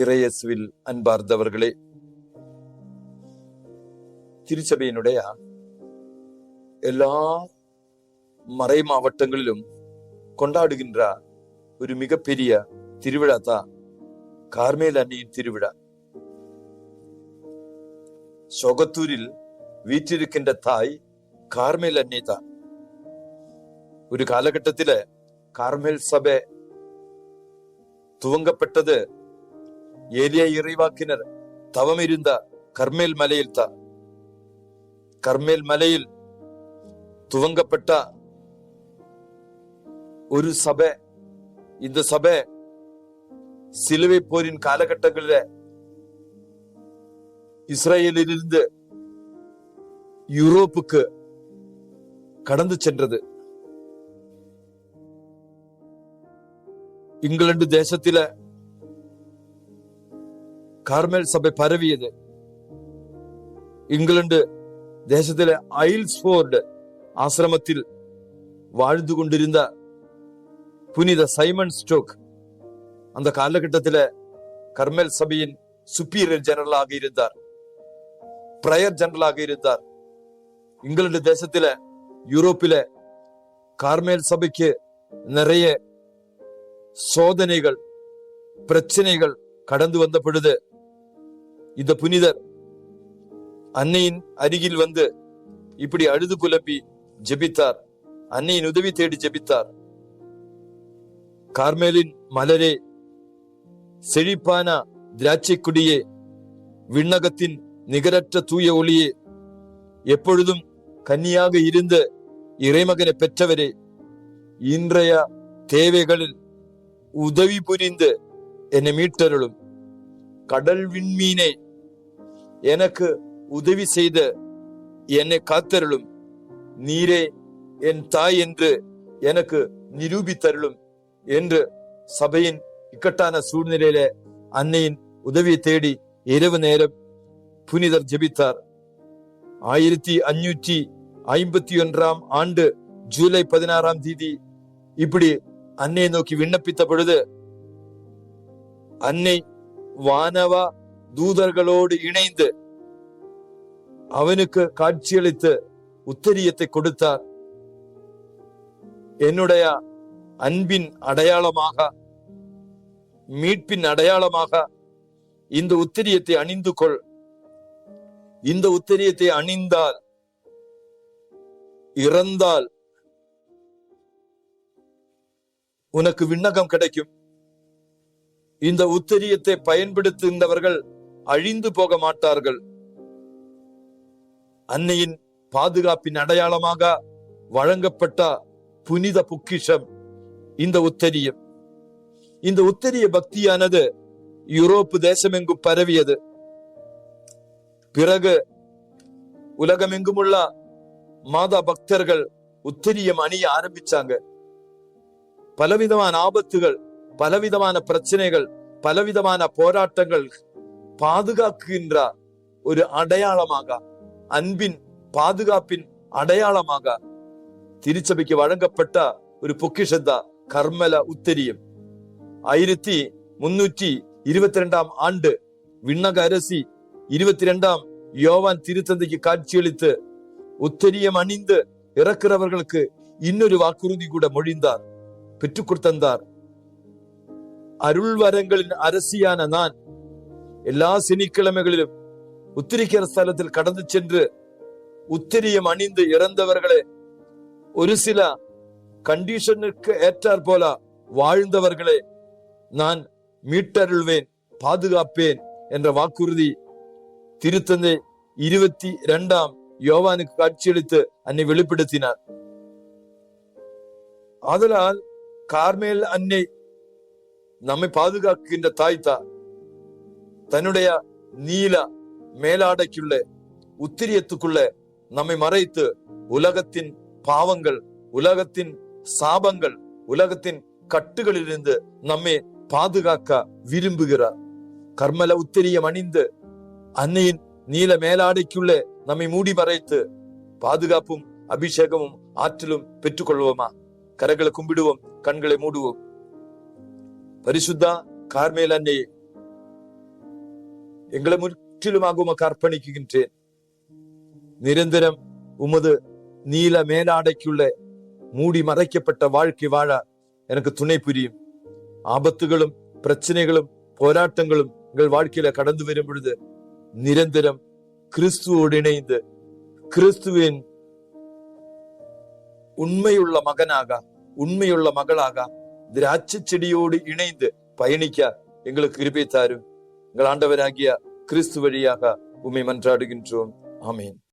இறையேசுவில் அன்பார்ந்தவர்களே, திருச்சபையினுடைய எல்லா மறை மாவட்டங்களிலும் கொண்டாடுகின்ற ஒரு மிகப்பெரிய திருவிழா தான் கார்மேல் அன்னையின் திருவிழா. சொகத்தூரில் வீற்றிருக்கின்ற தாய் கார்மேல் அன்னை தான். ஒரு காலகட்டத்தில கார்மேல் சபை துவங்கப்பட்டது ஏலியா இறைவாக்கினர் தவம் இருந்த கர்மேல் மலையில் தான். கர்மேல் மலையில் துவங்கப்பட்ட ஒரு சபை. இந்த சபை சிலுவை போரின் காலகட்டங்களில் இஸ்ரேலிலிருந்து யூரோப்புக்கு கடந்து சென்றது. இங்கிலாந்து தேசத்தில கார்மேல் சபை பரவியது. இங்கிலாந்து தேசத்தில ஐல்ஸ்போர்ட் ஆசிரமத்தில் வாழ்ந்து கொண்டிருந்த புனித சைமன் ஸ்டோக் அந்த காலகட்டத்தில் கர்மேல் சபையின் சுப்பீரியர் ஜெனரலாக இருந்தார், பிரயர் ஜெனரலாக இருந்தார். இங்கிலாந்து தேசத்தில யூரோப்பில கார்மேல் சபைக்கு நிறைய சோதனைகள் பிரச்சனைகள் கடந்து வந்த பொழுது இந்த புனிதர் அன்னையின் அருகில் வந்து இப்படி அழுது புலம்பி ஜெபித்தார். அன்னையின் உதவி தேடி ஜெபித்தார். கார்மேலின் மலரே, செழிப்பான திராட்சை குடியே, விண்ணகத்தின் நிகரற்ற தூய ஒளியே, எப்பொழுதும் கன்னியாக இருந்த இறைமகனை பெற்றவரே, இன்றைய தேவைகளில் உதவி புரிந்து என்னை மீட்டருளும். கடல் விண்மீனே, எனக்கு உதவி செய்த என்னை காத்தருளும். நீரே என் தாய் என்று எனக்கு நிரூபித்தருளும் என்று சபையின் இக்கட்டான சூழ்நிலையில அன்னையின் உதவியை தேடி இரவு நேரம் புனிதர் ஜெபித்தார். 1551 ஆண்டு ஜூலை 16 இப்படி அன்னையை நோக்கி விண்ணப்பித்த பொழுது அன்னை வானவ தூதர்களோடு இணைந்து அவனுக்கு காட்சியளித்து உத்தரியத்தை கொடுத்தார். என்னுடைய அன்பின் அடையாளமாக, மீட்பின் அடையாளமாக இந்த உத்தரியத்தை அணிந்து கொள். இந்த உத்தரியத்தை அணிந்தால், இறந்தால் உனக்கு விண்ணகம் கிடைக்கும். இந்த உத்தரியத்தை பயன்படுத்துகின்றவர்கள் அழிந்து போக மாட்டார்கள். அன்னையின் பாதுகாப்பின் அடையாளமாக வழங்கப்பட்ட புனித பொக்கிஷம் இந்த உத்தரியம். இந்த உத்தரிய பக்தியானது யூரோப்பு தேசமெங்கும் பரவியது. பிறகு உலகமெங்கும் உள்ள மாதா பக்தர்கள் உத்தரியம் அணிய ஆரம்பிச்சாங்க. பலவிதமான ஆபத்துகள், பலவிதமான பிரச்சனைகள், பலவிதமான போராட்டங்கள் பாதுகாக்கின்ற ஒரு அடையாளமாக, அன்பின் பாதுகாப்பின் அடையாளமாக திருச்சபைக்கு வழங்கப்பட்ட ஒரு பொக்கிஷத்தா கர்மல உத்தரியம். 1322 ஆண்டு விண்ணக அரசி 22 யோவான் திருத்தந்தைக்கு காட்சியளித்து உத்தரியம் அணிந்து இறக்கிறவர்களுக்கு இன்னொரு வாக்குறுதி கூட மொழிந்தார், பெற்றுக் கொடுத்தார். அருள்வரங்களின் அரசியான நான் எல்லா சனிக்கிழமைகளிலும் உத்திரிக்கிற ஸ்தலத்தில் கடந்து சென்று உத்திரியம் அணிந்து இறந்தவர்களே, ஒரு சில கண்டிஷனுக்கு ஏற்றார் போல வாழ்ந்தவர்களே நான் மீட்டருள்வேன், பாதுகாப்பேன் என்ற வாக்குறுதி திருத்தந்தை 22 யோவானுக்கு காட்சியளித்து அன்னை வெளிப்படுத்தினார். ஆதலால் கார்மேல் அன்னை நம்மை பாதுகாக்கின்ற தாய்தா. தன்னுடைய நீல மேலாடைக்குள்ள உத்திரியத்துக்குள்ள நம்மை மறைத்து உலகத்தின் பாவங்கள், உலகத்தின் சாபங்கள், உலகத்தின் கட்டுகளிலிருந்து நம்மை பாதுகாக்க விரும்புகிறார். கர்மல உத்திரியம் அணிந்து அன்னையின் நீல மேலாடைக்குள்ள நம்மை மூடி மறைத்து பாதுகாப்பும் அபிஷேகமும் ஆற்றலும் பெற்றுக்கொள்வோமா? கரங்களை கும்பிடுவோம், கண்களை மூடுவோம். பரிசுத்தா கார்மேல் அன்னையே, எங்களை முற்றிலுமாக உமக்கு அர்ப்பணிக்கின்றேன். நிரந்தரம் உமது நீல மேலாடைக்குள்ள மூடி மறைக்கப்பட்ட வாழ்க்கை வாழ எனக்கு துணை புரியும். ஆபத்துகளும் பிரச்சனைகளும் போராட்டங்களும் எங்கள் வாழ்க்கையில கடந்து வரும் பொழுது நிரந்தரம் கிறிஸ்துவோடு இணைந்து கிறிஸ்துவின் உண்மையுள்ள மகனாக உண்மையுள்ள மகளாக திராட்சை செடியோடு இணைந்து பயணிக்க எங்களுக்கு கிருபை தாரும். எங்கள் ஆண்டவராகிய கிறிஸ்து வழியாக உம்மை மன்றாடுகின்றோம். ஆமேன்.